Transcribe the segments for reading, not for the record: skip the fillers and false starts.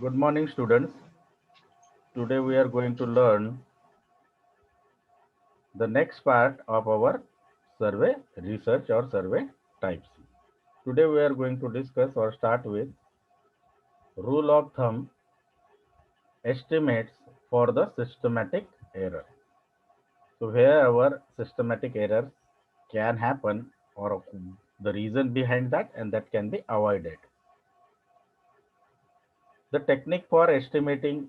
Good morning, students. Today we are going to learn the next part of our survey research or survey types. Today we are going to discuss or start with rule of thumb estimates for the systematic error. So where our systematic errors can happen or the reason behind that and that can be avoided. The technique for estimating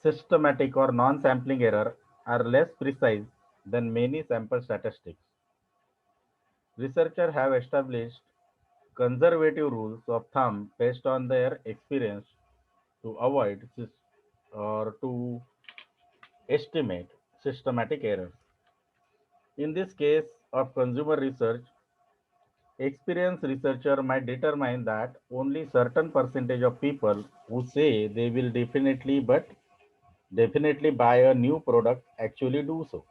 systematic or non-sampling error are less precise than many sample statistics. Researchers have established conservative rules of thumb based on their experience to avoid or to estimate systematic errors. In this case of consumer research, experienced researcher might determine that only certain percentage of people who say they will definitely buy a new product actually do so.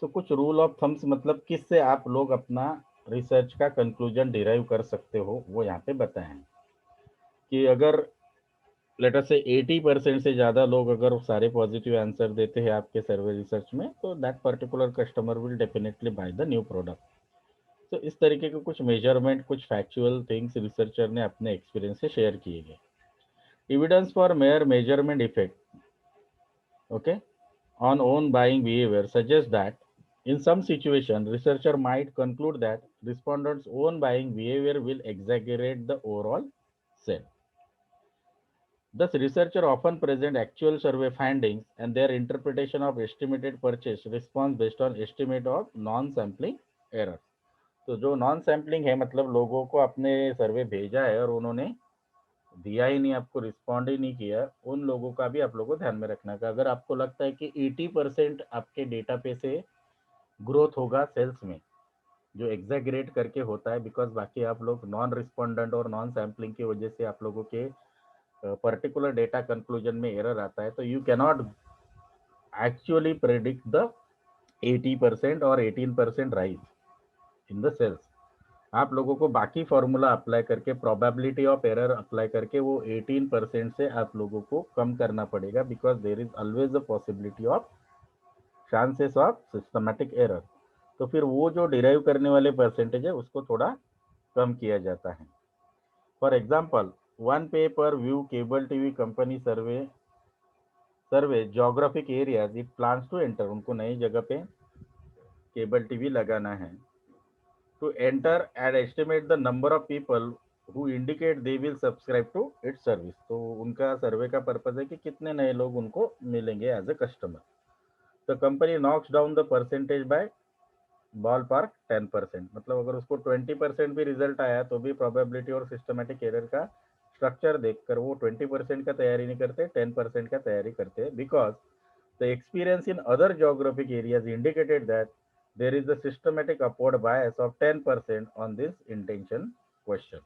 So कुछ rule of Thums मतलब किससे आप लोग अपना research का conclusion derive कर सकते हो वो यहाँ पे बताएं कि अगर लेटर से 80% से ज़्यादा लोग अगर सारे पॉजिटिव आंसर देते हैं आपके सर्वे रिसर्च में तो that particular customer will definitely by the new product. तो इस तरीके के कुछ मेजरमेंट कुछ फैक्चुअल थिंग्स रिसर्चर ने अपने एक्सपीरियंस से शेयर किए गए. Evidence for mayor measurement effect okay on own buying behavior suggests that in some situation researcher might conclude that respondents own buying behavior will exaggerate the overall sale. Thus researcher often present actual survey findings and their interpretation of estimated purchase response based on estimate of non sampling errors. तो जो non sampling है मतलब लोगों को आपने सर्वे भेजा है और उन्होंने दिया ही नहीं, आपको रिस्पॉन्ड ही नहीं किया, उन लोगों का भी आप लोगों को ध्यान में रखना है. अगर आपको लगता है कि 80% आपके डेटा पे से ग्रोथ होगा सेल्स में, जो एग्जैगरेट करके होता है बिकॉज बाकी आप लोग नॉन रिस्पॉन्डेंट और नॉन सैम्पलिंग की वजह से आप लोगों के पर्टिकुलर डेटा कंक्लूजन में एरर आता है, तो you cannot actually predict the 80% और 18% राइज इन द सेल्स. आप लोगों को बाकी फॉर्मूला अप्लाई करके प्रोबेबिलिटी ऑफ एरर अप्लाई करके वो 18% से आप लोगों को कम करना पड़ेगा because there is always the possibility of chances of systematic error. तो फिर वो जो डिराइव करने वाले परसेंटेज है उसको थोड़ा कम किया जाता है. For example one pay per view cable TV company survey geographic areas it plans to enter. उनको नई जगह पे केबल टीवी लगाना है. To enter and estimate the number of people who indicate they will subscribe to its service. तो उनका सर्वे का purpose है कि कितने नए लोग उनको मिलेंगे एज ए कस्टमर. तो company knocks down the percentage by ball park 10%. मतलब अगर उसको 20% भी रिजल्ट आया तो भी प्रोबेबिलिटी और सिस्टमेटिक एरर का स्ट्रक्चर देखकर वो 20% का तैयारी नहीं करते, 10% का तैयारी करते हैं because the experience in other geographic areas indicated that there is a systematic upward bias of 10% on this intention question.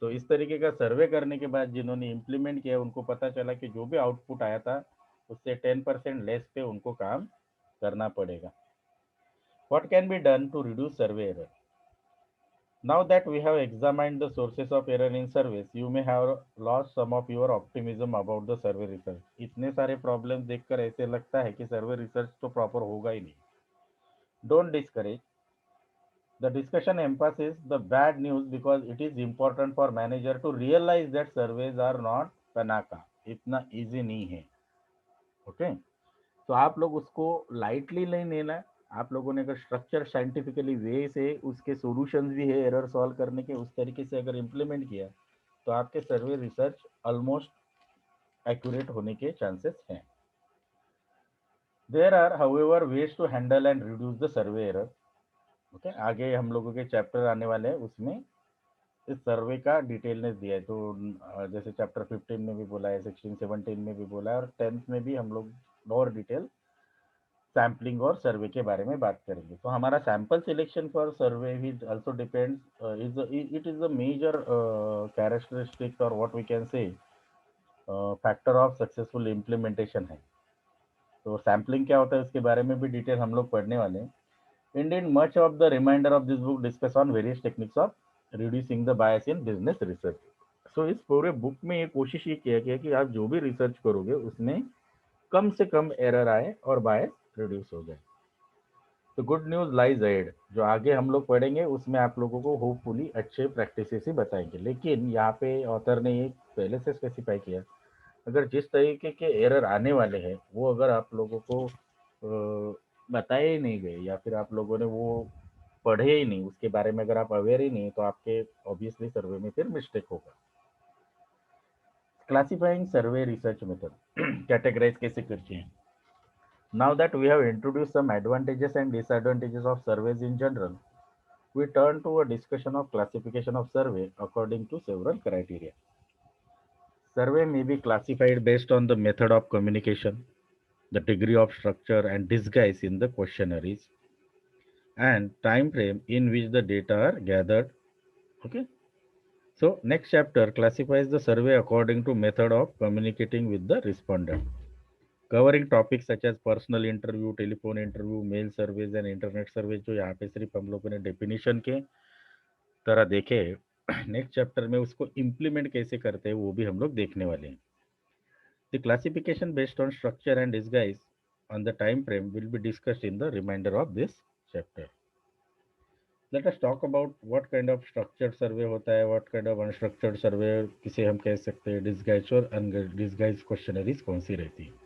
तो इस तरीके का सर्वे करने के बाद जिन्होंने इम्प्लीमेंट किया उनको पता चला कि जो भी आउटपुट आया था उससे 10% लेस पे उनको काम करना पड़ेगा. What can be done to reduce survey error? Now that we have examined the sources of error in surveys, you may have lost some of your optimism about the survey research. इतने सारे problems देखकर ऐसे लगता है कि सर्वे research तो proper होगा ही नहीं. Don't discourage. The discussion emphasizes the bad news because it is important for manager to realize that surveys are not panacea. इतना easy नहीं है. ओके तो आप लोग उसको लाइटली नहीं लेना. आप लोगों ने अगर स्ट्रक्चर साइंटिफिकली वे से उसके सॉल्यूशंस भी है एरर सॉल्व करने के, उस तरीके से अगर इम्प्लीमेंट किया तो आपके सर्वे रिसर्च ऑलमोस्ट एक्यूरेट होने के चांसेस हैं. There are however ways to handle and reduce the survey error. Okay आगे हम लोगों के चैप्टर आने वाले हैं उसमें इस सर्वे का डिटेलनेस दिया है. तो जैसे चैप्टर 15 में भी बोला है, 16-17 में भी बोला है और 10th में भी हम लोग और डिटेल सैम्पलिंग और सर्वे के बारे में बात करेंगे. तो हमारा sample selection for survey is also depends it is a major characteristic और what we can say factor of successful implementation है. तो सैम्पलिंग क्या होता है उसके बारे में भी डिटेल हम लोग पढ़ने वाले हैं. Indeed, much of the remainder of this book discuss on various techniques of reducing the bias in business research. सो इस पूरे बुक में ये कोशिश ये किया गया कि आप जो भी रिसर्च करोगे उसमें कम से कम एरर आए और बायस रिड्यूस हो जाए। तो गुड न्यूज़ लाइज एड, जो आगे हम लोग पढ़ेंगे उसमें आप लोगों को होपफुली अच्छे प्रैक्टिसेस ही बताएंगे। लेकिन यहाँ पे ऑथर ने ये पहले से स्पेसिफाई किया, अगर जिस तरीके के एरर आने वाले हैं वो अगर आप लोगों को बताए ही नहीं गए या फिर आप लोगों ने वो पढ़े ही नहीं, उसके बारे में अगर आप अवेयर ही नहीं, तो आपके ऑब्वियसली सर्वे में फिर मिस्टेक होगा। Classifying survey research method categorize कैसे करते हैं। Now that we have introduced some advantages and disadvantages of surveys in general, we turn to a discussion of classification of survey according to several criteria. Survey may be classified based on the method of communication, the degree of structure and disguise in the questionnaires, and time frame in which the data are gathered. Okay. So next chapter classifies the survey according to method of communicating with the respondent, covering topic such as personal interview, telephone interview, mail surveys and internet surveys, जो यहाँ पे सिर्फ हम लोगों ने definition के तरह देखे। नेक्स्ट चैप्टर में उसको इम्प्लीमेंट कैसे करते हैं वो भी हम लोग देखने वाले हैं। The classification based on structure and disguise on the time frame will be discussed in the reminder of this chapter. Let us talk about what kind of structured survey होता है, what kind of unstructured survey किसे हम कह सकते हैं, disguise और अनडिस्गाइज questionnaires कौन सी रहती है।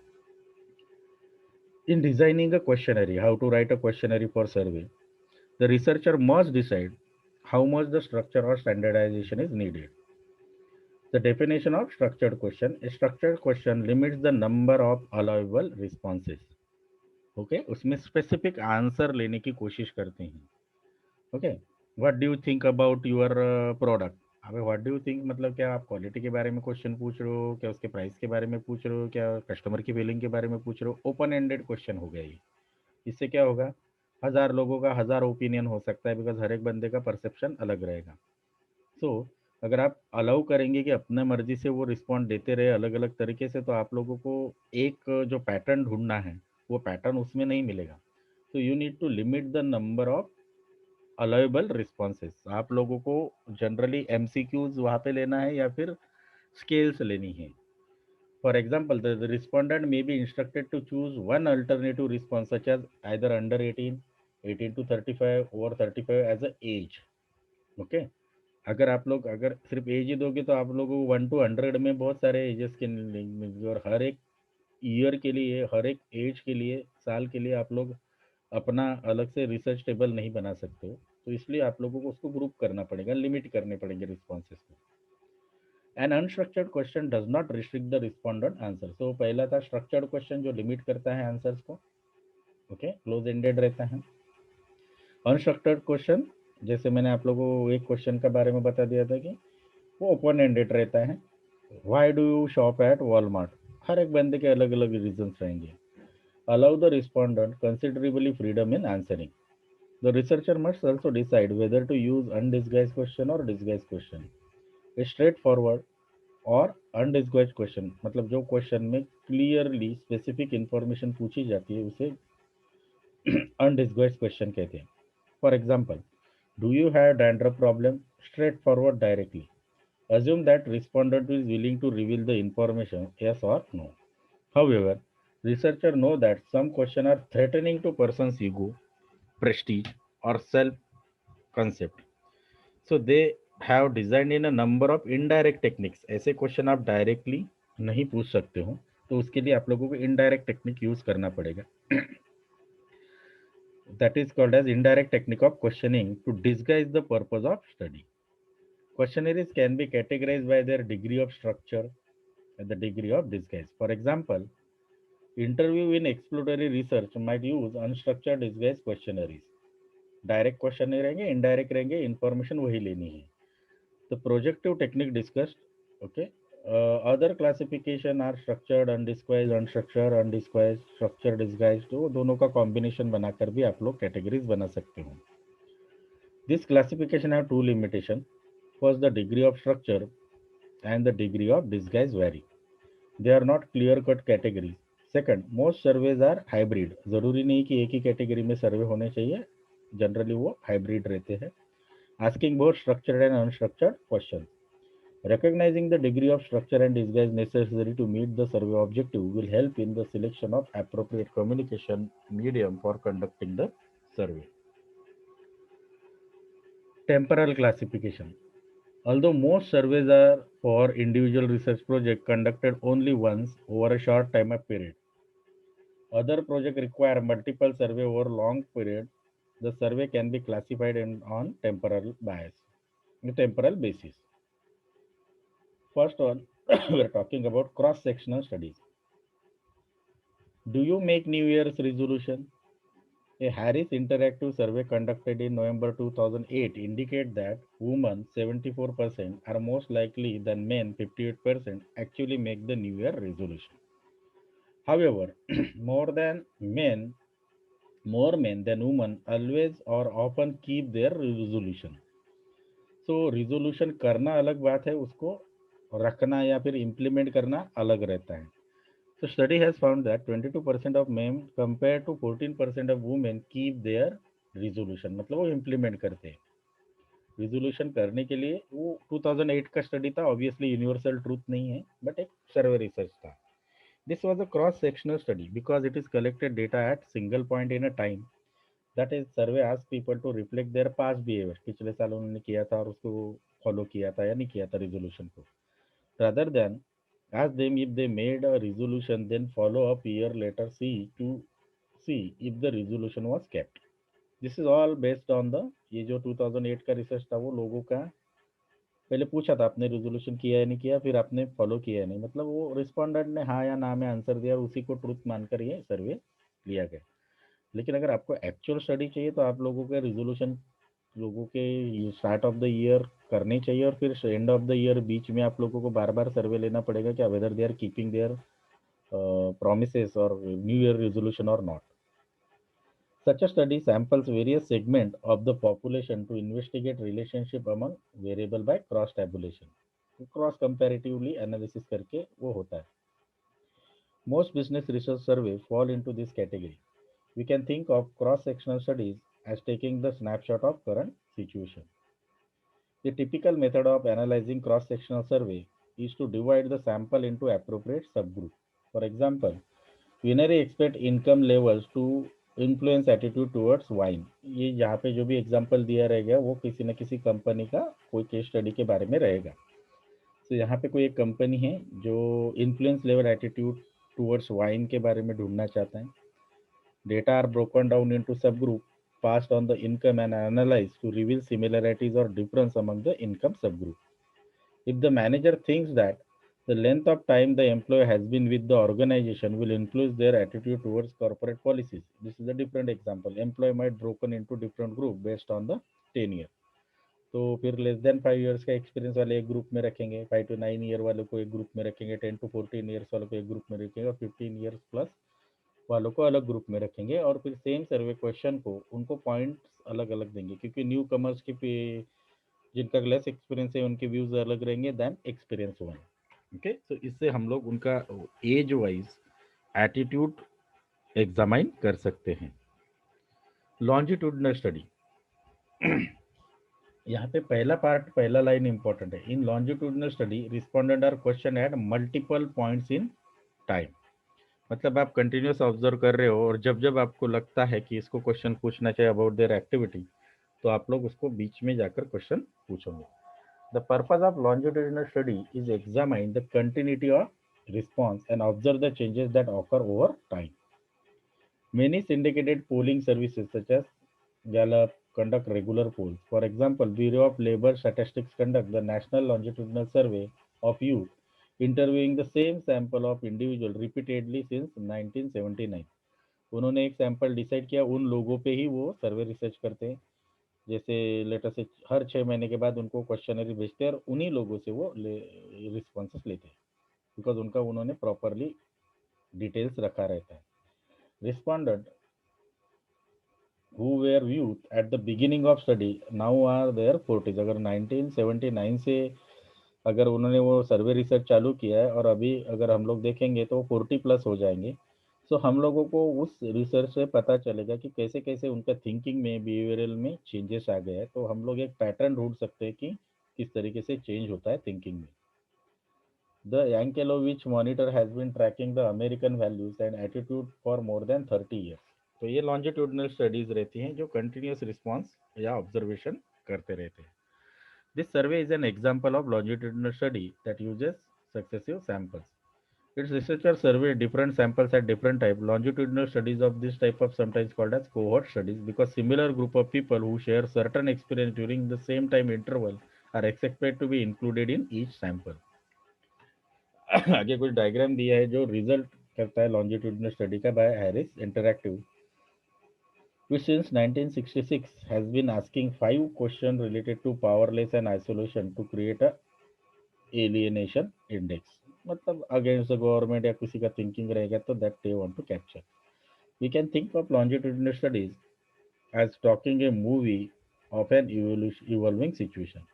In designing a questionnaire, how to write a questionnaire for survey, the researcher must decide how much the structure or standardization is needed. The definition of structured question: a structured question limits the number of allowable responses. Okay, उसमें specific answer लेने की कोशिश करते हैं। Okay, what do you think about your product? अबे what do you think मतलब क्या आप क्वालिटी के बारे में क्वेश्चन पूछ रहे हो, क्या उसके प्राइस के बारे में पूछ रहे हो, क्या कस्टमर की फीलिंग के बारे में पूछ रहे हो? ओपन एंडेड क्वेश्चन हो गया ये। इससे क्या होगा, 1000 लोगों का 1000 ओपिनियन हो सकता है, बिकॉज हर एक बंदे का परसेप्शन अलग रहेगा। सो अगर आप अलाउ करेंगे कि अपने मर्जी से वो रिस्पॉन्ड देते रहे अलग अलग तरीके से, तो आप लोगों को एक जो पैटर्न ढूंढना है वो पैटर्न उसमें नहीं मिलेगा। तो you need to limit the number of allowable responses. आप लोगों को जनरली एमसीक्यूज वहाँ पे लेना है या फिर स्केल्स लेनी है। For example, the respondent may be instructed to choose one alternative response such as either under 18, 18 to 35 or 35 as a age. Okay? अगर आप लोग अगर सिर्फ एज ही दोगे तो आप लोगों को 1 to 100 में बहुत सारे एजेस के मिलेंगे, और हर एक ईयर के लिए, हर एक एज के लिए, साल के लिए आप लोग अपना अलग से रिसर्च टेबल नहीं बना सकते हो। तो इसलिए आप लोगों को उसको ग्रुप करना पड़ेगा, लिमिट करने पड़ेंगे रिस्पॉन्सेस को। An unstructured question does not restrict the respondent answer. तो पहला था स्ट्रक्चर्ड क्वेश्चन जो लिमिट करता है आंसर्स को। ओके, क्लोज एंडेड रहता है। अनस्ट्रक्चर्ड क्वेश्चन, जैसे मैंने आप लोगों को एक क्वेश्चन का बारे में बता दिया था कि वो ओपन एंडेड रहता है। Why do you shop at Walmart, हर एक बंदे के अलग अलग रीजंस रहेंगे। Allow the respondent considerably freedom in answering. The researcher must also decide whether to use undisguise question और disguise question. A straight forward और अनडिस्गाइज्ड क्वेश्चन, मतलब जो क्वेश्चन में क्लियरली स्पेसिफिक इंफॉर्मेशन पूछी जाती है उसे अनडिस्गाइज्ड क्वेश्चन कहते हैं। For example, do you have dandruff problem, straight forward directly. Assume that respondent is willing to reveal the information, yes or no. However, researchers know that some questions are threatening to person's ego, prestige, or self-concept. So they have designed in a number of indirect techniques. ऐसे question आप directly नहीं पूछ सकते हो, तो उसके लिए आप लोगों को इनडायरेक्ट टेक्निक यूज करना पड़ेगा। That is called as indirect technique of questioning to disguise the purpose of study. Questionnaires can be categorized by their degree of structure and the degree of disguise. For example, interview in exploratory research might use unstructured disguise questionnaires. Direct question नहीं रहेंगे, indirect रहेंगे, information वही लेनी है। तो projective technique discussed. Okay, other classification are structured undisguised, unstructured undisguised, structure disguised, तो दोनों का कॉम्बिनेशन बनाकर भी आप लोग कैटेगरीज बना सकते हो। This classification have two limitation. First, the degree of structure and the degree of disguise vary. They are not clear-cut categories. Second, most surveys are hybrid. जरूरी नहीं कि एक ही कैटेगरी में सर्वे होने चाहिए, जनरली वो हाइब्रिड रहते हैं। Asking both structured and unstructured questions. Recognizing the degree of structure and disguise necessary to meet the survey objective will help in the selection of appropriate communication medium for conducting the survey. Temporal classification. Although most surveys are for individual research project conducted only once over a short time period, other projects require multiple survey over long period. The survey can be classified on temporal basis. First one, we are talking about cross-sectional studies. Do you make New Year's resolution? A Harris Interactive survey conducted in November 2008 indicate that women 74% are most likely than men 58% actually make the New Year resolution. However, more than men, more men than women always or often keep their resolution. So resolution करना अलग बात है, उसको रखना या फिर implement करना अलग रहता है. So study has found that 22% of men compared to 14% of women keep their resolution. मतलब वो implement करते हैं. Resolution करने के लिए वो 2008 का स्टडी था, ऑब्वियसली यूनिवर्सल ट्रूथ नहीं है, बट एक सर्वे रिसर्च था. This was a cross-sectional study because it is collected data at single point in a time. That is, survey asks people to reflect their past behavior. पिछले साल उन्होंने किया था और उसको फॉलो किया था या नहीं किया था रिजोल्यूशन को. Rather than ask them if they made a resolution, then follow up year later see if the resolution was kept. This is all based on the ये जो 2008 का रिसर्च था वो लोगों का पहले पूछा था आपने रिजोल्यूशन किया या नहीं किया, फिर आपने फॉलो किया या नहीं. मतलब वो रिस्पोंडेंट ने हाँ या ना में आंसर दिया और उसी को ट्रूथ मानकर ये सर्वे लिया गया. लेकिन अगर आपको एक्चुअल स्टडी चाहिए तो आप लोगों के रिजोल्यूशन लोगों के स्टार्ट ऑफ द ईयर करने चाहिए और फिर एंड ऑफ द ईयर बीच में आप लोगों को बार बार सर्वे लेना पड़ेगा कि whether they are keeping their promises or new year resolution or not. Such a study samples various segments of the population to investigate relationship among variable by cross tabulation. Cross comparatively analysis करके वो होता है. Most business research survey fall into this category. We can think of cross-sectional studies as taking the snapshot of current situation. The typical method of analyzing cross-sectional survey is to divide the sample into appropriate subgroups. For example, winery expect income levels to influence attitude towards wine. ये यहाँ पे जो भी example दिया रहेगा वो किसी न किसी कंपनी का कोई केस स्टडी के बारे में रहेगा. तो यहाँ पे कोई एक कंपनी है जो influence level attitude towards wine के बारे में ढूंढना चाहता है. Data are broken down into subgroup passed on the income and analyzed to reveal similarities or difference among the income subgroup. If the manager thinks that the length of time the employee has been with the organization will influence their attitude towards corporate policies. This is a different example. Employee might broken into different group based on the tenure. तो फिर less than 5 years का experience वाले एक group में रखेंगे, 5 to 9 year वालों को एक ग्रुप में रखेंगे, 10 to 14 years वालों को एक ग्रुप में रखेंगे और 15 years प्लस वालों को अलग ग्रुप में रखेंगे. और फिर सेम सर्वे क्वेश्चन को उनको पॉइंट्स अलग अलग देंगे क्योंकि न्यू कमर्स की जिनका लेस एक्सपीरियंस है उनके व्यूज अलग रहेंगे दैन एक्सपीरियंस वन. ओके, तो इससे हम लोग उनका एज वाइज एटीट्यूड एग्जामाइन कर सकते हैं. Longitudinal study. यहाँ पे पहला पार्ट पहला लाइन इंपॉर्टेंट है. In longitudinal study respondent are question at multiple points in time. मतलब आप कंटिन्यूस ऑब्जर्व कर रहे हो और जब जब आपको लगता है कि इसको क्वेश्चन पूछना चाहिए अबाउट देयर एक्टिविटी तो आप लोग उसको बीच में जाकर क्वेश्चन पूछोगे. The purpose of longitudinal study is examine the continuity of response and observe the changes that occur over time. Many syndicated polling services such as Gallup conduct regular polls. For example, Bureau of Labor Statistics conduct the National Longitudinal Survey of Youth, interviewing the same sample of individual repeatedly since 1979. उन्होंने एक sample decide किया, उन लोगों पे ही वो सर्वे research करते हैं. जैसे लेटर से हर 6 महीने के बाद उनको क्वेश्चनरी भेजते हैं और उन्हीं लोगों से वो रिस्पॉन्सेस लेते हैं बिकॉज उनका उन्होंने प्रॉपरली डिटेल्स रखा रहता है. Respondent who were youth at the beginning of study now are their 40s. अगर 1979 से अगर उन्होंने वो सर्वे रिसर्च चालू किया है और अभी अगर हम लोग देखेंगे तो 40+ हो जाएंगे. सो हम लोगों को उस रिसर्च से पता चलेगा कि कैसे कैसे उनका थिंकिंग में बिहेवियरल में चेंजेस आ गया है. तो हम लोग एक पैटर्न ढूंढ सकते हैं कि किस तरीके से चेंज होता है थिंकिंग में। The Yankelovich monitor has been tracking the American values and attitude for more than 30 years. तो ये लॉन्जिट्यूडनल स्टडीज रहती हैं जो कंटिन्यूस रिस्पॉन्स या ऑब्जर्वेशन करते रहते हैं। This survey is an example of longitudinal study that uses successive samples. Its researchers survey different samples at different type. Longitudinal studies of this type of sometimes called as cohort studies because similar group of people who share certain experience during the same time interval are expected to be included in each sample. आगे कुछ diagram दिया है जो result करता है longitudinal study का by Harris interactive, which since 1966 has been asking 5 questions related to powerless and isolation to create a alienation index. मतलब against the government या किसी का थिंकिंग रहेगा तो that they want to capture. We can think of longitudinal studies as talking a movie of an evolving situation.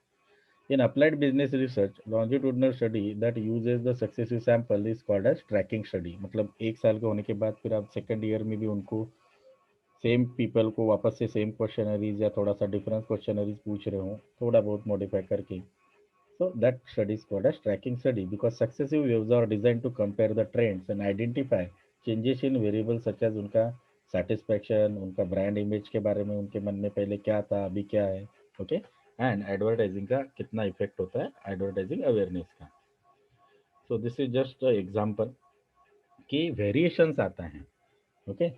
In applied business research, longitudinal study that uses the successive sample is called as tracking study. मतलब एक साल के होने के बाद फिर आप second year में भी उनको सेम पीपल को वापस से सेम क्वेश्चनरीज या थोड़ा सा डिफरेंस क्वेश्चनरीज पूछ रहे हो थोड़ा बहुत मॉडिफाई करके. So that study is called as tracking study because successive waves are designed to compare the trends and identify changes in variables such as उनका satisfaction, उनका brand image के बारे में उनके मन में पहले क्या था अभी क्या है, ओके, एंड एडवर्टाइजिंग का कितना इफेक्ट होता है एडवर्टाइजिंग अवेयरनेस का. So this is just example कि वेरिएशंस आता है. ओके,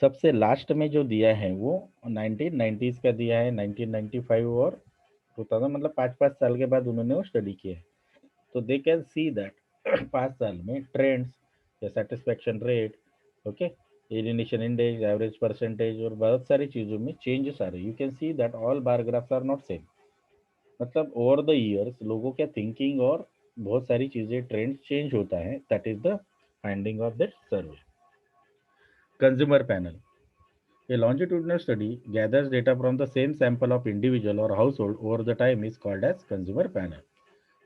सबसे लास्ट में जो दिया है वो 1990s का दिया है, 1995 और 2000, मतलब 5-5 साल के बाद उन्होंने वो स्टडी किया है. तो दे कैन सी दैट 5 साल में ट्रेंड्स या satisfaction rate, okay, alienation index, average percentage और बहुत सारी चीज़ों में चेंजेस आ रहे. You can see that all bar graphs are not same. मतलब ओवर द ईयर्स लोगों के थिंकिंग और बहुत सारी चीज़ें ट्रेंड चेंज होता है. That is the finding of that survey. Consumer panel. A longitudinal study gathers data from the same sample of individual or household over the time is called as consumer panel.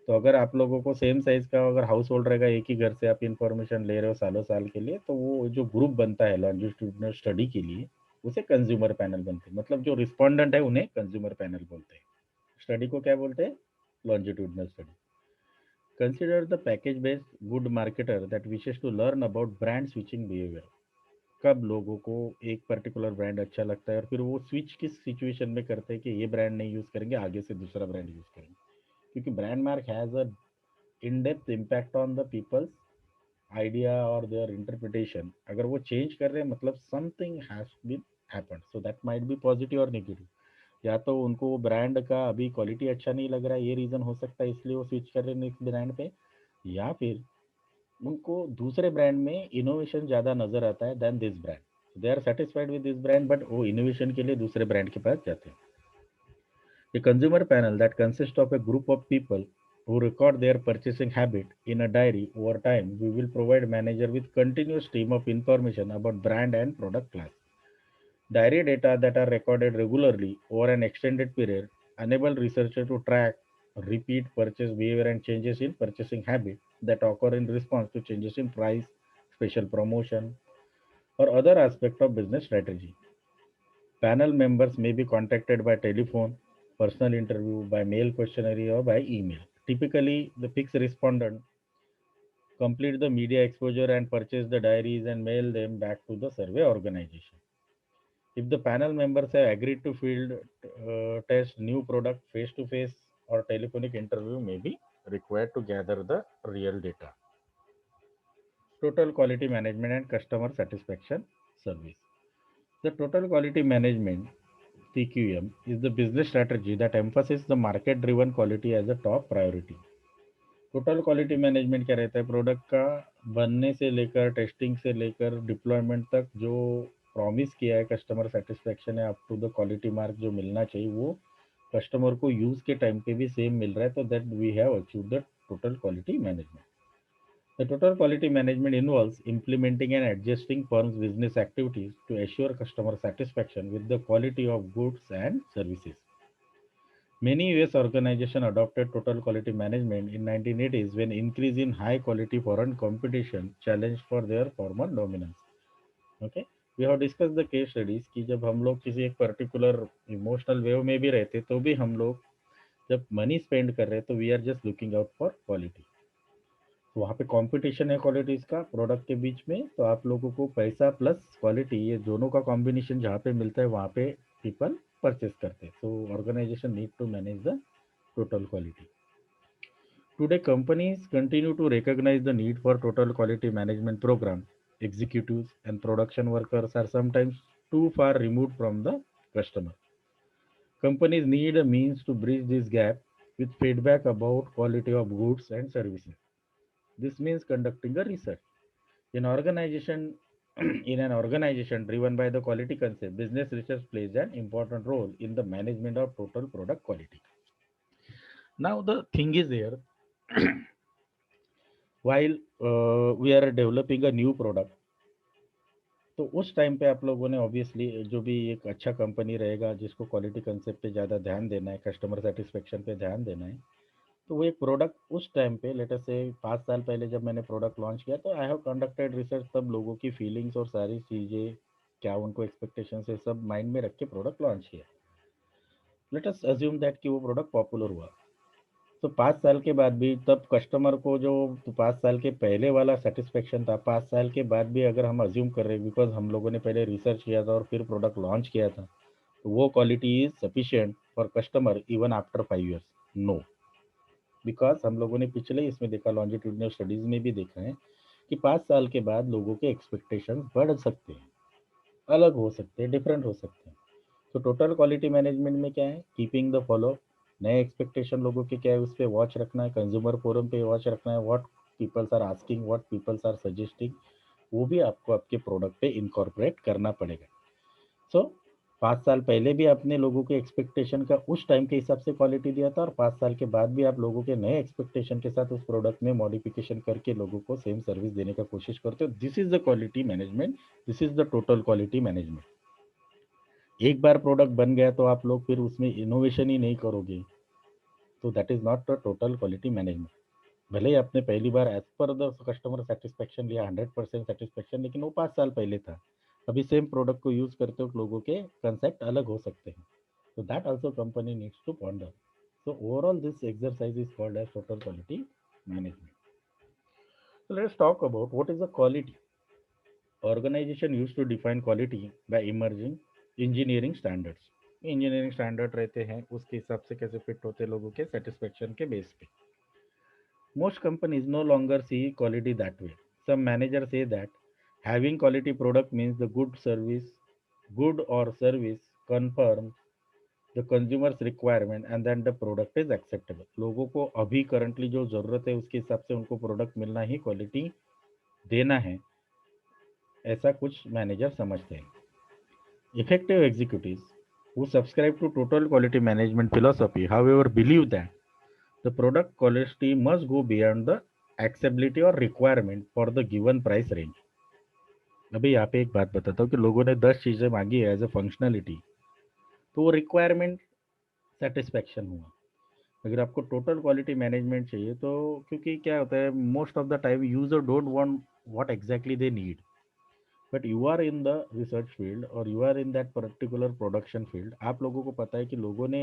तो अगर आप लोगों को same size का अगर house hold रहेगा, एक ही घर से आप इंफॉर्मेशन ले रहे हो सालों साल के लिए, तो वो जो ग्रुप बनता है लॉन्जिट्यूडनल स्टडी के लिए उसे कंज्यूमर पैनल बनते हैं. मतलब जो रिस्पोंडेंट है उन्हें कंज्यूमर पैनल बोलते हैं. स्टडी को क्या बोलते हैं? Longitudinal study. Consider the package based good marketer that wishes to learn about brand switching behaviour. कब लोगों को एक पर्टिकुलर ब्रांड अच्छा लगता है और फिर वो स्विच किस सिचुएशन में करते हैं कि ये ब्रांड नहीं यूज करेंगे, आगे से दूसरा ब्रांड यूज करेंगे. क्योंकि brand mark has a in-depth impact on the people's idea or their interpretation. अगर वो चेंज कर रहे हैं मतलब something has been happened, so that might be positive और नेगेटिव. या तो उनको वो ब्रांड का अभी क्वालिटी अच्छा नहीं लग रहा है, ये रीज़न हो सकता है इसलिए वो स्विच कर रहे हैं नेक्स्ट ब्रांड पे, या फिर उनको दूसरे ब्रांड में इनोवेशन ज़्यादा नज़र आता है than this brand. They are satisfied with this brand but वो इनोवेशन के लिए दूसरे ब्रांड के पास जाते हैं. A consumer panel that consists of a group of people who record their purchasing habit in a diary over time. We will provide manager with continuous stream of information about brand and product class. Diary data that are recorded regularly over an extended period enable researchers to track repeat purchase behavior and changes in purchasing habit that occur in response to changes in price, special promotion, or other aspect of business strategy. Panel members may be contacted by telephone, personal interview, by mail questionnaire, or by email. Typically, the fixed respondent complete the media exposure and purchase the diaries and mail them back to the survey organization. If the panel members have agreed to field test new product, face-to-face or telephonic interview may be required to gather the real data. Total quality management and customer satisfaction service. The total quality management TQM is the business strategy that emphasizes the market driven quality as a top priority. Total quality management क्या रहता है? Product का बनने से लेकर testing से लेकर deployment तक जो प्रॉमिस किया है कस्टमर सेटिस्फेक्शन है up to the quality mark जो मिलना चाहिए वो कस्टमर को यूज़ के टाइम पे भी सेम मिल रहा है, तो that we have achieve the total quality management. The total quality management involves implementing and adjusting firm's business activities to assure customer satisfaction with the quality of goods and services. Many US organizations adopted total quality management in 1980s when increase in high quality foreign competition challenged for their former dominance. Okay, we have discussed the case studies कि जब हम लोग किसी एक particular emotional wave में भी रहते तो भी हम लोग जब मनी स्पेंड कर रहे हैं तो we are just looking out for quality. वहाँ पे कंपटीशन है क्वालिटीज का प्रोडक्ट के बीच में, तो आप लोगों को पैसा प्लस क्वालिटी ये दोनों का कॉम्बिनेशन जहाँ पे मिलता है वहाँ पे पीपल परचेस करते हैं। So organization need to manage the total quality. Today, companies continue to recognize the need for total quality management program. Executives and production workers are sometimes too far removed from the customer. Companies need a means to bridge this gap with feedback about quality of goods and services. This means conducting a research. In organization, in an organization driven by the quality concept, business research plays an important role in the management of total product quality. Now the thing is here, while we are developing a new product, तो उस time पे आप लोगों ने obviously जो भी एक अच्छा कंपनी रहेगा जिसको क्वालिटी कंसेप्ट पे ज़्यादा ध्यान देना है, कस्टमर सेटिस्फेक्शन पे ध्यान देना है, तो वो एक प्रोडक्ट उस टाइम पे लेट अस से 5 साल पहले जब मैंने प्रोडक्ट लॉन्च किया तो आई हैव कंडक्टेड रिसर्च, तब लोगों की फीलिंग्स और सारी चीज़ें क्या उनको एक्सपेक्टेशन से सब माइंड में रख के प्रोडक्ट लॉन्च किया। लेट अस अज्यूम दैट कि वो प्रोडक्ट पॉपुलर हुआ, तो 5 साल के बाद भी तब कस्टमर को जो 5 साल के पहले वाला सेटिस्फेक्शन था, 5 साल के बाद भी अगर हम अज्यूम कर रहे हैं बिकॉज हम लोगों ने पहले रिसर्च किया था और फिर प्रोडक्ट लॉन्च किया था, तो वो quality is sufficient for customer even after 5 years? No, because हम लोगों ने पिछले इसमें देखा, लॉन्जिट्यूडनल स्टडीज में भी देखा है कि 5 साल के बाद लोगों के एक्सपेक्टेशन बढ़ सकते हैं, अलग हो सकते हैं, डिफरेंट हो सकते हैं। तो टोटल क्वालिटी मैनेजमेंट में क्या है, कीपिंग द फॉलो, नए एक्सपेक्टेशन लोगों के क्या है उस पर वॉच रखना है, कंज्यूमर फोरम पे वॉच रखना है, what peoples are asking, what peoples are suggesting, वो भी आपको आपके प्रोडक्ट पे इनकॉर्पोरेट करना पड़ेगा। सो 5 साल पहले भी आपने लोगों के एक्सपेक्टेशन का उस टाइम के हिसाब से क्वालिटी दिया था और 5 साल के बाद भी आप लोगों के नए एक्सपेक्टेशन के साथ उस प्रोडक्ट में मॉडिफिकेशन करके लोगों को सेम सर्विस देने का कोशिश करते हो। This is the quality management, this is the total quality management. एक बार प्रोडक्ट बन गया तो आप लोग फिर उसमें इनोवेशन ही नहीं करोगे, तो that is not the total quality management. भले ही आपने पहली बार एज पर द कस्टमर सेटिस्फेक्शन लिया 100% सेटिस्फेक्शन, लेकिन वो 5 साल पहले था। अभी सेम प्रोडक्ट को यूज करते हो लोगों के कंसेप्ट अलग हो सकते हैं, so that also company needs to ponder. So overall this exercise is called as total quality management. So let's talk about what is the quality. Organization used to define quality by emerging engineering standards. Engineering standard रहते हैं, उसके हिसाब से कैसे fit होते हैं लोगों के सेटिस्फेक्शन के बेस पे। Most companies no longer see quality that way. Some managers say that having quality product means the good or service confirms the consumer's requirement and then the product is acceptable. लोगों को अभी currently जो ज़रूरत है उसके हिसाब से उनको प्रोडक्ट मिलना ही क्वालिटी देना है, ऐसा कुछ मैनेजर समझते हैं। Effective executives who subscribe to total quality management philosophy, however, believe that the product quality must go beyond the acceptability or requirement for the given price range. अभी यहाँ पे एक बात बताता हूँ कि लोगों ने 10 चीज़ें मांगी है एज ए फंक्शनलिटी, तो वो रिक्वायरमेंट सेटिस्फेक्शन हुआ। अगर आपको टोटल क्वालिटी मैनेजमेंट चाहिए तो, क्योंकि क्या होता है most of the time user don't want what exactly they need, but you are in the research field और you are in that particular production field, आप लोगों को पता है कि लोगों ने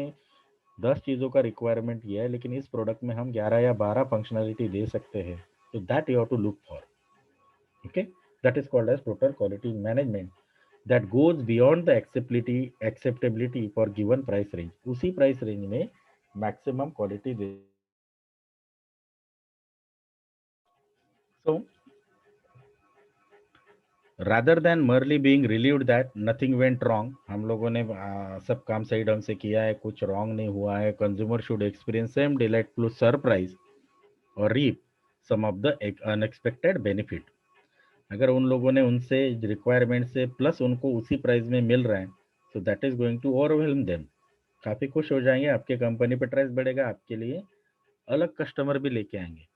10 चीज़ों का रिक्वायरमेंट किया है, लेकिन इस प्रोडक्ट में हम 11 या 12 फंक्शनलिटी दे सकते हैं, तो that you have to look for. Okay, that is called as total quality management, that goes beyond the acceptability for given price range. उसी प्राइस रेंज में मैक्सिमम क्वालिटी दे। So rather than merely being relieved that nothing went wrong, हम लोगों ने सब काम सही ढंग से किया है, कुछ रॉन्ग नहीं हुआ है, consumer should experience same delight plus surprise और reap some of the unexpected benefit. अगर उन लोगों ने उनसे रिक्वायरमेंट से प्लस उनको उसी प्राइस में मिल रहा है, so that is going to overwhelm them, काफ़ी खुश हो जाएंगे, आपके कंपनी पे ट्रस्ट बढ़ेगा, आपके लिए अलग कस्टमर भी लेके आएंगे।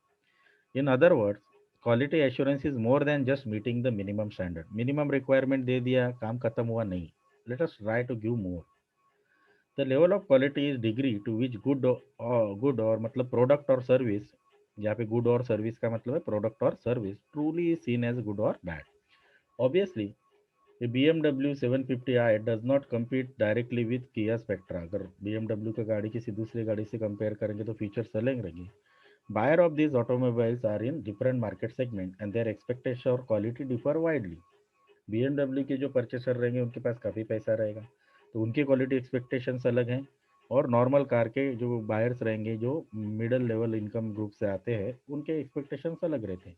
In other words, quality assurance is more than just meeting the minimum standard. Minimum requirement दे दिया, काम खत्म हुआ नहीं, let us try to give more. The level of quality is degree to which good और मतलब प्रोडक्ट और service, यहाँ पे गुड और सर्विस का मतलब है प्रोडक्ट और service, truly seen as good और bad. Obviously A BMW 750i does not compete directly with Kia Spectra. अगर BMW का गाड़ी किसी दूसरी गाड़ी से कंपेयर करेंगे तो फीचर्स अलग रहेंगे. Buyer of these automobiles are in different market segment and their expectation और quality differ widely. BMW के जो परचेसर रहेंगे उनके पास काफ़ी पैसा रहेगा, तो उनकी क्वालिटी एक्सपेक्टेशंस अलग हैं, और नॉर्मल कार के जो बायर्स रहेंगे जो मिडिल लेवल इनकम ग्रुप से आते हैं उनके एक्सपेक्टेशंस अलग रहते हैं.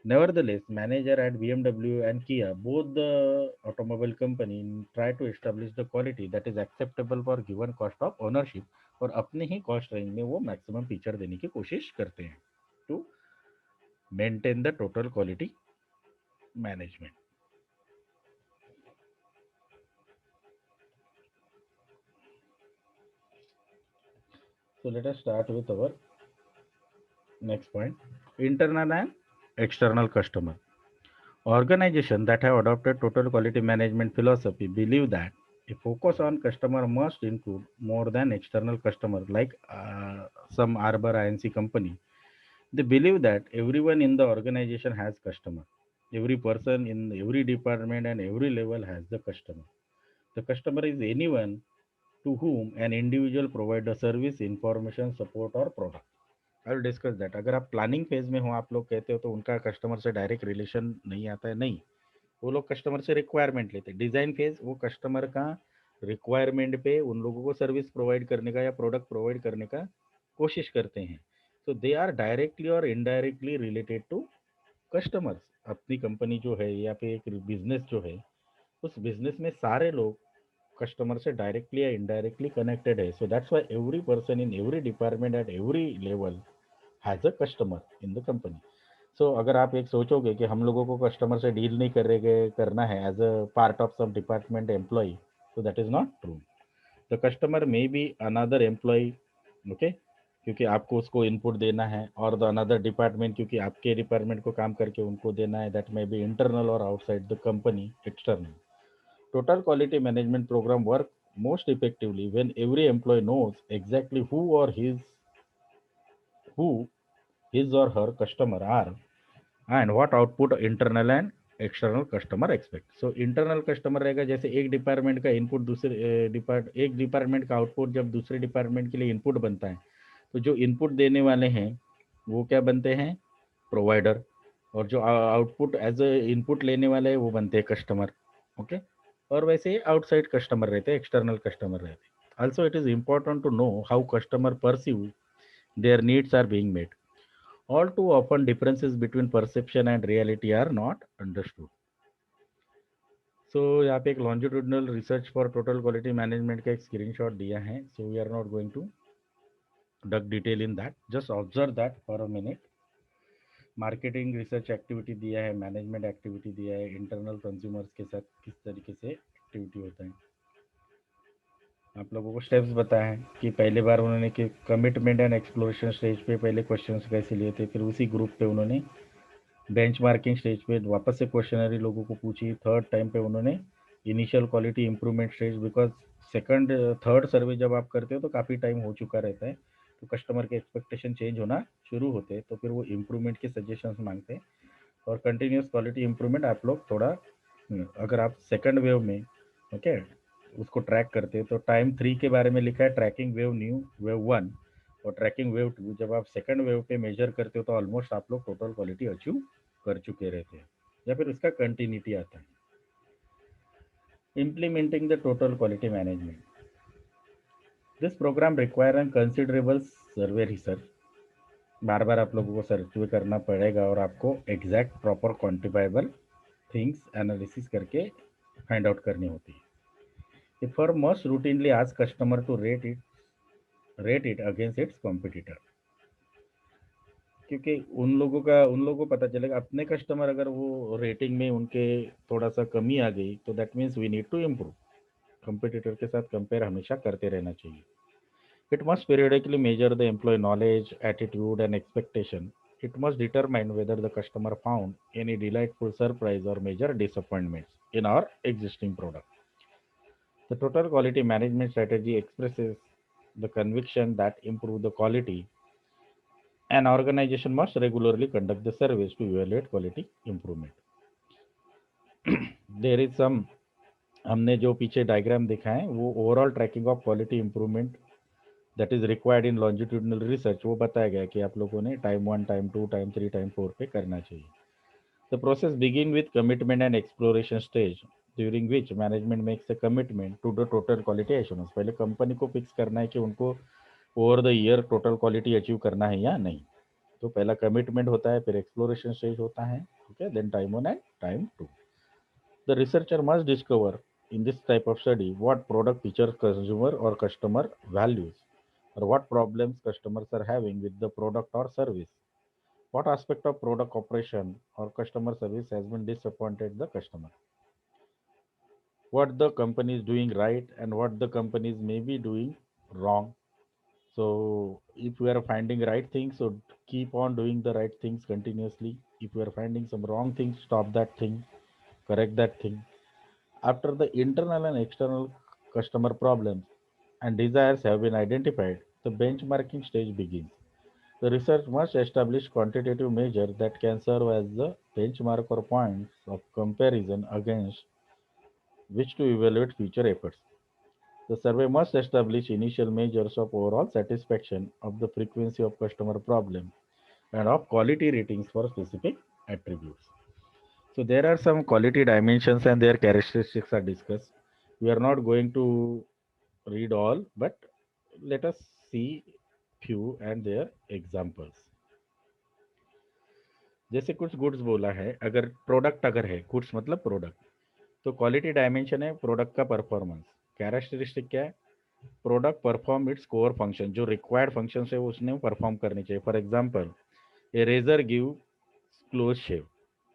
Nevertheless, manager at BMW and Kia, both the automobile company, try to establish the quality that is acceptable for given cost of ownership, और अपने ही कॉस्ट रेंज में वो मैक्सिमम फीचर देने की कोशिश करते हैं to maintain the total quality management. So let us start with our next point, internal and external customer. Organizations that have adopted total quality management philosophy believe that a focus on customer must include more than external customers, like some Arbor INC company. They believe that everyone in the organization has customer. Every person in every department and every level has the customer. The customer is anyone to whom an individual provides a service, information, support or product. I will discuss that. अगर आप planning phase में हो, आप लोग कहते हो तो उनका कस्टमर से डायरेक्ट रिलेशन नहीं आता है, नहीं. वो लोग कस्टमर से रिक्वायरमेंट लेते हैं. डिज़ाइन फेज वो कस्टमर का रिक्वायरमेंट पे उन लोगों को सर्विस प्रोवाइड करने का या प्रोडक्ट प्रोवाइड करने का कोशिश करते हैं. सो दे आर डायरेक्टली और इनडायरेक्टली रिलेटेड टू कस्टमर्स. अपनी कंपनी जो है या फिर एक बिजनेस जो है, उस बिजनेस में सारे लोग कस्टमर से डायरेक्टली या इनडायरेक्टली कनेक्टेड है. So that's why every person in every department at every level has a customer in the company. So अगर आप एक सोचोगे कि हम लोगों को कस्टमर से डील नहीं करना है as a part of some department employ, तो that is not true. The customer may be another employ, okay, क्योंकि आपको उसको इनपुट देना है, और द अनदर डिपार्टमेंट क्योंकि आपके डिपार्टमेंट को काम करके उनको देना है. दैट मे बी इंटरनल और outside the company, external. Total quality management program work most effectively when every employee knows exactly who his or her customer are and what output internal and external customer expect. So internal customer रहेगा, जैसे एक department का input एक department का output जब दूसरे department के लिए इनपुट बनता है, तो जो इनपुट देने वाले हैं वो क्या बनते हैं, प्रोवाइडर, और जो आउटपुट एज अ इनपुट लेने वाले हैं वो बनते हैं कस्टमर. ओके. और वैसे ही आउटसाइड कस्टमर रहते हैं, एक्सटर्नल कस्टमर रहते हैं. Also it is important to know how customer perceive their needs are being met. All too often, differences between perception and reality are not understood. So, यहाँ पे एक longitudinal research for total quality management का एक screenshot दिया है. So, we are not going to dug detail in that. Just observe that for a minute. Marketing research activity दिया है, management activity दिया है, इंटरनल कंज्यूमर्स के साथ किस तरीके से एक्टिविटी होता है. आप लोगों को स्टेप्स बताए हैं कि पहले बार उन्होंने कि कमिटमेंट एंड एक्सप्लोरेशन स्टेज पे पहले क्वेश्चंस कैसे लिए थे, फिर उसी ग्रुप पे उन्होंने बेंचमार्किंग स्टेज पे वापस से क्वेश्चनरी लोगों को पूछी. थर्ड टाइम पे उन्होंने initial quality improvement stage, because second third survey जब आप करते हो तो काफ़ी टाइम हो चुका रहता है, तो कस्टमर के एक्सपेक्टेशन चेंज होना शुरू होते हैं, तो फिर वो इम्प्रूवमेंट के सजेशंस मांगते हैं. और कंटिन्यूस क्वालिटी इंप्रूवमेंट आप लोग थोड़ा अगर आप सेकंड वेव में ओके उसको ट्रैक करते हैं, तो टाइम 3 के बारे में लिखा है, ट्रैकिंग वेव न्यू वेव 1 और ट्रैकिंग वेव 2. जब आप सेकंड वेव पे मेजर करते हो तो ऑलमोस्ट आप लोग टोटल क्वालिटी अचीव कर चुके रहते हैं, या फिर उसका कंटिन्यूटी आता है. Implementing the total quality management. This program require an considerable survey research. बार बार आप लोगों को सर्वे करना पड़ेगा और आपको exact proper quantifiable things analysis करके फाइंड आउट करनी होती है. The firm must routinely ask customer to rate it against its competitor. क्योंकि उन लोगों को पता चलेगा अपने कस्टमर अगर वो रेटिंग में उनके थोड़ा सा कमी आ गई तो that means we need to improve. Competitor के साथ कंपेयर हमेशा करते रहना चाहिए. It must periodically measure the employee knowledge, attitude and expectation. It must determine whether the customer found any delightful surprise or major disappointments in our existing product. The total quality management strategy expresses the conviction that improve the quality, an organization must regularly conduct the surveys to evaluate quality improvement. There is some, हमने जो पीछे diagram देखा है वो overall tracking of quality improvement that is required in longitudinal research, वो बताया गया कि आप लोगों ने टाइम 1, टाइम 2, टाइम 3, टाइम 4 पे करना चाहिए. The process begin with commitment and exploration stage during which management makes a commitment to the total quality assurance. पहले कंपनी को फिक्स करना है कि उनको over the year total quality achieve करना है या नहीं. तो पहला कमिटमेंट होता है, फिर एक्सप्लोरेशन स्टेज होता है, ठीक है, then time 1 and time 2. The researcher must discover in this type of study what product features consumer or customer values, or what problems customers are having with the product or service. What aspect of product operation or customer service has been disappointed the customer. What the company is doing right and what the companies may be doing wrong. So if we are finding right things, so keep on doing the right things continuously. If we are finding some wrong things, stop that thing, correct that thing. After the internal and external customer problems and desires have been identified, the benchmarking stage begins. The research must establish quantitative measures that can serve as the benchmark or points of comparison against which to evaluate future efforts. The survey must establish initial measures of overall satisfaction, of the frequency of customer problems, and of quality ratings for specific attributes. So there are some quality dimensions and their characteristics are discussed. We are not going to read all, but let us see few and their examples. जैसे कुछ goods बोला है, अगर product अगर है, goods मतलब product, तो quality dimension है प्रोडक्ट का परफॉर्मेंस. कैरेक्टरिस्टिक क्या है? Product perform its core function, जो रिक्वायर्ड फंक्शन है वो उसने परफॉर्म करनी चाहिए. For example, a razor give close shave,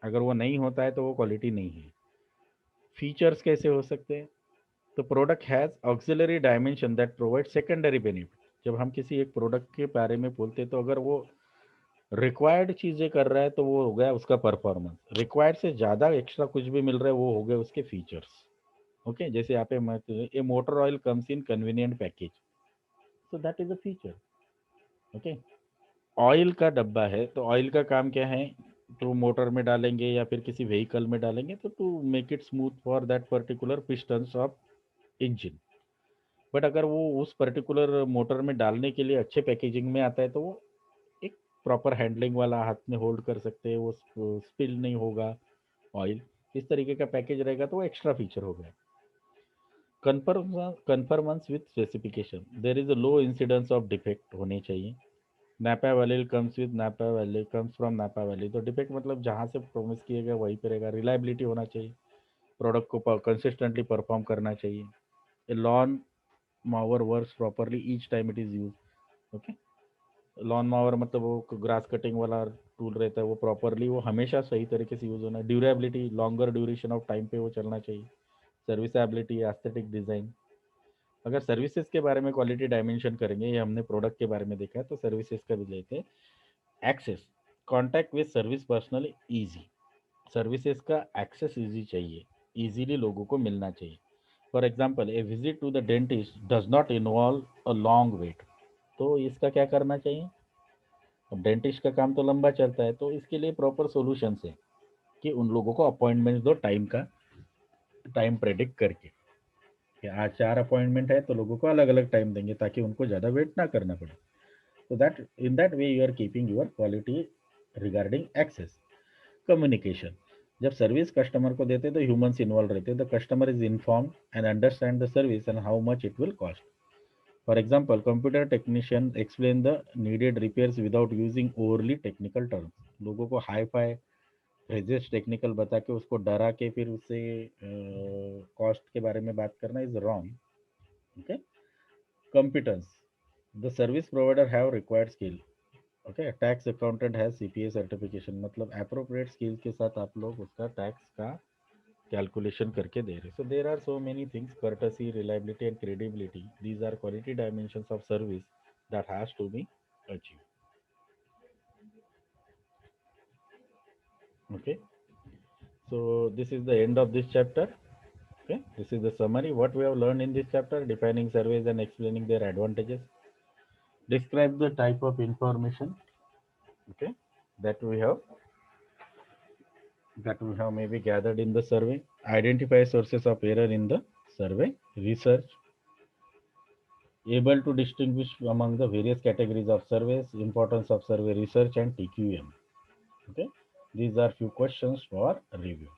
अगर वो नहीं होता है तो वो क्वालिटी नहीं है. फीचर्स कैसे हो सकते हैं? तो product has auxiliary dimension that provide secondary benefit. जब हम किसी एक प्रोडक्ट के बारे में बोलते हैं तो अगर वो रिक्वायर्ड चीज़ें कर रहा है तो वो हो गया उसका परफॉर्मेंस. रिक्वायर्ड से ज़्यादा एक्स्ट्रा कुछ भी मिल रहा है वो हो गए उसके फीचर्स. ओके, जैसे यहाँ पे मत, a motor oil comes in convenient package, so that is a feature. Okay, oil का डब्बा है तो ऑयल का काम क्या है? तो मोटर में डालेंगे या फिर किसी व्हीकल में डालेंगे तो to make it smooth for that particular pistons of engine. But अगर वो उस पर्टिकुलर मोटर में डालने के लिए अच्छे पैकेजिंग में आता है तो वो एक प्रॉपर हैंडलिंग वाला, हाथ में होल्ड कर सकते हैं, वो स्पिल नहीं होगा ऑयल, इस तरीके का पैकेज रहेगा तो वो एक्स्ट्रा फीचर हो गया. Conformance with specification, there is a low incidence of defect होने चाहिए. नापा वैली कम्स विद नापा वैली, कम्स फ्रॉम नापा वैली, तो डिफेक्ट मतलब जहाँ से प्रोमिस किया गया वहीं पे रहेगा. रिलायबिलिटी होना चाहिए, प्रोडक्ट को कंसिस्टेंटली परफॉर्म करना चाहिए. A lawn mower works properly each time it is used. Okay, lawn mower मतलब वो ग्रास कटिंग वाला टूल रहता है, वो प्रॉपरली वो हमेशा सही तरीके से यूज होना है. Durability, longer duration of time पे वो चलना चाहिए. Serviceability, aesthetic design. अगर सर्विसेज के बारे में क्वालिटी डायमेंशन करेंगे, ये हमने प्रोडक्ट के बारे में देखा है, तो सर्विसेज का भी लेते हैं. Access, contact with service personal easy, services का एक्सेस ईजी चाहिए, ईजीली लोगों को मिलना चाहिए. For example, a visit to the dentist does not involve a long wait, तो इसका क्या करना चाहिए? अब डेंटिस्ट का काम तो लंबा चलता है, तो इसके लिए प्रॉपर सॉल्यूशंस है कि उन लोगों को अपॉइंटमेंट दो टाइम का, टाइम प्रेडिक्ट करके कि आज 4 अपॉइंटमेंट है तो लोगों को अलग अलग टाइम देंगे ताकि उनको ज़्यादा वेट ना करना पड़े. तो that in that way you are keeping your quality regarding access. Communication, जब सर्विस कस्टमर को देते तो ह्यूमंस इन्वॉल्व रहते, the customer is inform and understand the service and how much it will cost. For example, computer technician explain the needed repairs without using overly technical terms. लोगों को hi fi phrases technical बता के उसको डरा के फिर उससे cost के बारे में बात करना is wrong. Okay, competence, the service provider have required skill. Okay, tax accountant है सीपीए सर्टिफिकेशन, मतलब अप्रोप्रिएट स्किल के साथ आप लोग उसका टैक्स का कैलकुलेशन करके दे रहे. So there are so many things, courtesy, reliability and credibility, these are quality dimensions of service that has to be achieve. Okay, so this is the end of this chapter. Okay, this is the summary what we have learned in this chapter: defining surveys and explaining their advantages. Describe the type of information, okay, that we have that we have maybe gathered in the survey, identify sources of error in the survey research, able to distinguish among the various categories of surveys, importance of survey research and TQM. Okay, these are few questions for review.